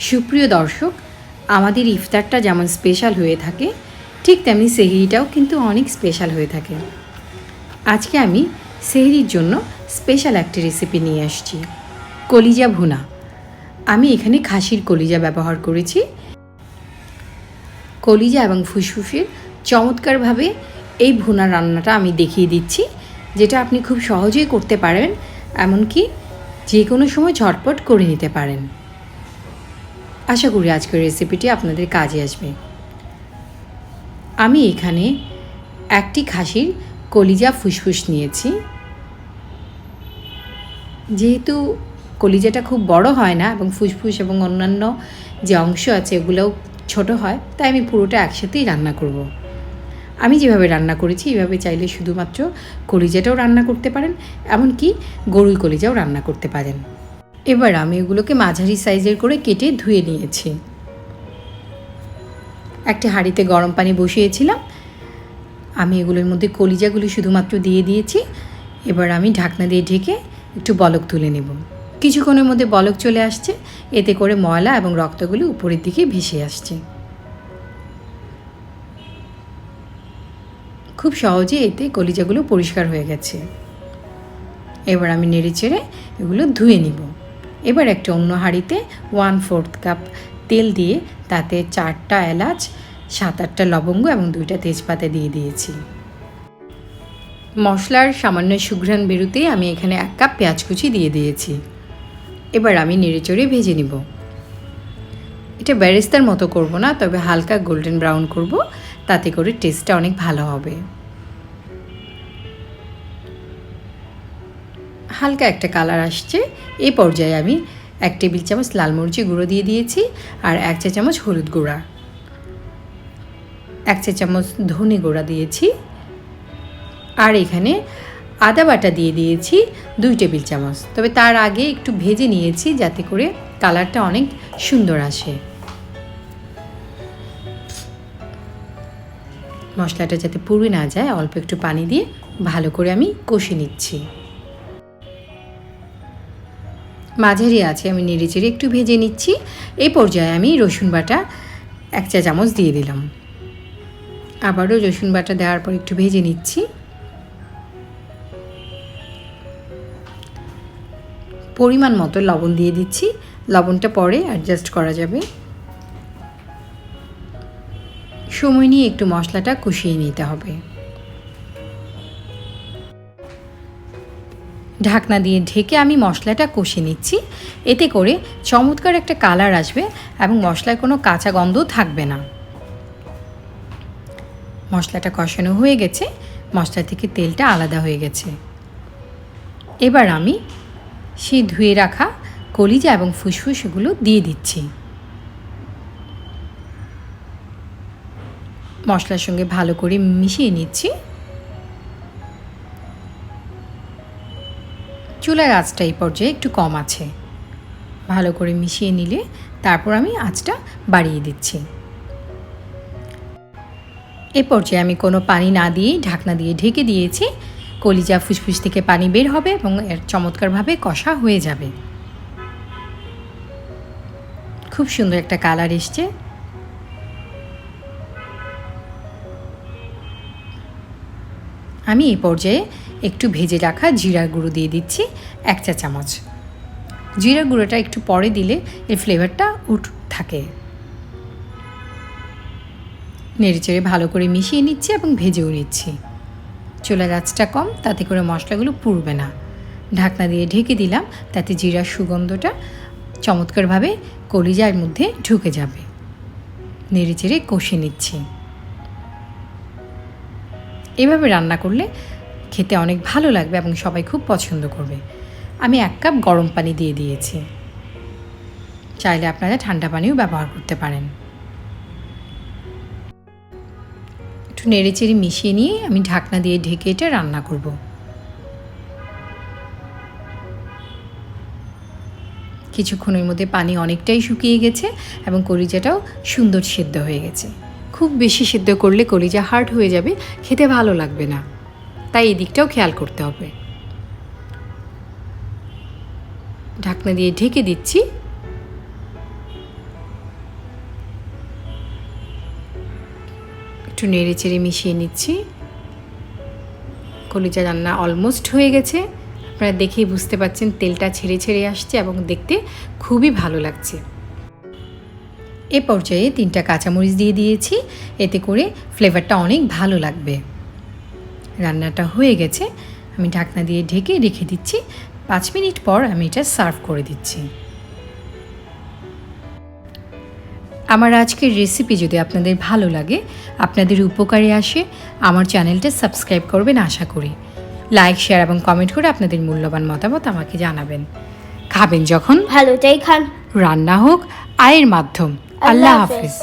সুপ্রিয় দর্শক, আমাদের ইফতারটা যেমন স্পেশাল হয়ে থাকে ঠিক তেমনি সেহরিটাও কিন্তু অনেক স্পেশাল হয়ে থাকে। আজকে আমি সেহরির জন্য স্পেশাল একটি রেসিপি নিয়ে আসছি, কলিজা ভুনা। আমি এখানে খাসির কলিজা ব্যবহার করেছি। কলিজা এবং ফুসফুসের চমৎকারভাবে এই ভুনা রান্নাটা আমি দেখিয়ে দিচ্ছি, যেটা আপনি খুব সহজেই করতে পারেন, এমনকি যে কোনো সময় ঝটপট করে নিতে পারেন। আশা করি আজকের রেসিপিটি আপনাদের কাজে আসবে। আমি এখানে একটি খাসির কলিজা ফুসফুস নিয়েছি। যেহেতু কলিজাটা খুব বড় হয় না এবং ফুসফুস এবং অন্যান্য যে অংশ আছে এগুলোও ছোট হয়, তাই আমি পুরোটা একসাথেই রান্না করব। আমি যেভাবে রান্না করেছি এইভাবে চাইলে শুধুমাত্র কলিজাটাও রান্না করতে পারেন, এমনকি গরুর কলিজাও রান্না করতে পারেন। এবার আমি এগুলোকে মাঝারি সাইজের করে কেটে ধুয়ে নিয়েছি। একটি হাঁড়িতে গরম পানি বসিয়েছিলাম। আমি এগুলোর মধ্যে কলিজাগুলো শুধুমাত্র দিয়ে দিয়েছি। এবার আমি ঢাকনা দিয়ে ঢেকে একটু বলক তুলে নেব। কিছুক্ষণের মধ্যে বলক চলে আসছে, এতে করে ময়লা এবং রক্তগুলো উপরের দিকে ভেসে আসছে। খুব সহজে এতে কলিজাগুলো পরিষ্কার হয়ে গেছে। এবার আমি নেড়ে চেড়ে এগুলো ধুয়ে নিব। এবার একটা অন্য হাঁড়িতে 1/4 কাপ তেল দিয়ে তাতে 4টা এলাচ, 7-8টা লবঙ্গ এবং 2টা তেজপাতা দিয়ে দিয়েছি। মশলার সামান্য সুঘ্রাণ বেরোতেই আমি এখানে 1 কাপ পেঁয়াজ কুচি দিয়ে দিয়েছি। এবার আমি নেড়ে চেড়ে ভেজে নিব। এটা বেরেস্তার মতো করব না, তবে হালকা গোল্ডেন ব্রাউন করব, তাতে করে টেস্টটা অনেক ভালো হবে। হালকা একটা কালার আসছে, এই পর্যায়ে আমি 1 টেবিল চামচ লাল মরিচের গুঁড়ো দিয়ে দিয়েছি আর 1 চা চামচ হলুদ গুঁড়া, 1 চা চামচ ধনে গুঁড়া দিয়েছি আর এখানে আদা বাটা দিয়ে দিয়েছি 2 টেবিল চামচ। তবে তার আগে একটু ভেজে নিয়েছি যাতে করে কালারটা অনেক সুন্দর আসে। মশলাটা যাতে পুড়ে না যায় অল্প একটু পানি দিয়ে ভালো করে আমি কষে নিচ্ছি। মাঝারি আছে আমি নেড়ে চেড়ে একটু ভেজে নিচ্ছি। এই পর্যায়ে আমি রসুন বাটা 1 চা চামচ দিয়ে দিলাম। আবারও রসুন বাটা দেওয়ার পর একটু ভেজে নিচ্ছি। পরিমাণ মতো লবণ দিয়ে দিচ্ছি, লবণটা পরে অ্যাডজাস্ট করা যাবে। সময় নিয়ে একটু মশলাটা কষিয়ে নিতে হবে। ঢাকনা দিয়ে ঢেকে আমি মশলাটা কষে নিচ্ছি। এতে করে চমৎকার একটা কালার আসবে এবং মশলায় কোনো কাঁচা গন্ধ থাকবে না। মশলাটা কষানো হয়ে গেছে, মশলা থেকে তেলটা আলাদা হয়ে গেছে। এবার আমি সেই ধুয়ে রাখা কলিজা এবং ফুসফুস এগুলো দিয়ে দিচ্ছি। মশলার সঙ্গে ভালো করে মিশিয়ে নিচ্ছি। চুলার আঁচটা এই পর্যায়ে একটু কম আছে। ভালো করে মিশিয়ে নিলে তারপর আমি আঁচটা বাড়িয়ে দিচ্ছি। এ পর্যায়ে আমি কোনো পানি না দিয়েই ঢাকনা দিয়ে ঢেকে দিয়েছি। কলিজা ফুসফুস থেকে পানি বের হবে এবং এর চমৎকারভাবে কষা হয়ে যাবে। খুব সুন্দর একটা কালার এসছে। আমি এই পর্যায়ে একটু ভেজে রাখা জিরার গুঁড়ো দিয়ে দিচ্ছি 1 চা চামচ। জিরার গুঁড়োটা একটু পরে দিলে এর ফ্লেভারটা থাকে। নেড়েচেড়ে ভালো করে মিশিয়ে নিচ্ছি এবং ভেজেও নিচ্ছি। চুলার আঁচটা কম, তাতে করে মশলাগুলো পুড়বে না। ঢাকনা দিয়ে ঢেকে দিলাম, তাতে জিরার সুগন্ধটা চমৎকারভাবে কলিজার মধ্যে ঢুকে যাবে। নেড়েচেড়ে কষে নিচ্ছি। এভাবে রান্না করলে খেতে অনেক ভালো লাগবে এবং সবাই খুব পছন্দ করবে। আমি 1 কাপ গরম পানি দিয়ে দিয়েছি। চাইলে আপনারা ঠান্ডা পানিও ব্যবহার করতে পারেন। একটু নেড়েচেড়ে মিশিয়ে নিয়ে আমি ঢাকনা দিয়ে ঢেকে এটা রান্না করব। কিছুক্ষণের মধ্যে পানি অনেকটাই শুকিয়ে গেছে এবং কলিজাটাও সুন্দর সেদ্ধ হয়ে গেছে। খুব বেশি সেদ্ধ করলে কলিজা হার্ড হয়ে যাবে, খেতে ভালো লাগবে না, তাই এই দিকটাও খেয়াল করতে হবে। ঢাকনা দিয়ে ঢেকে দিচ্ছি। একটু নেড়ে চেড়ে মিশিয়ে নিচ্ছি। কলিজা রান্না অলমোস্ট হয়ে গেছে। আপনারা দেখেই বুঝতে পারছেন তেলটা ছেড়ে ছেড়ে আসছে এবং দেখতে খুবই ভালো লাগছে। এ পর্যায়ে 3টা কাঁচামরিচ দিয়ে দিয়েছি, এতে করে ফ্লেভারটা অনেক ভালো লাগবে। রান্নাটা হয়ে গেছে, আমি ঢাকনা দিয়ে ঢেকে রেখে দিচ্ছি। 5 মিনিট পর আমি এটা সার্ভ করে দিচ্ছি। আমার আজকের রেসিপি যদি আপনাদের ভালো লাগে, আপনাদের উপকারে আসে, আমার চ্যানেলটা সাবস্ক্রাইব করবেন আশা করি। লাইক, শেয়ার এবং কমেন্ট করে আপনাদের মূল্যবান মতামত আমাকে জানাবেন। খাবেন যখন ভালোটাই খান, রান্না হোক আয়ের মাধ্যম। আল্লাহ হাফেজ।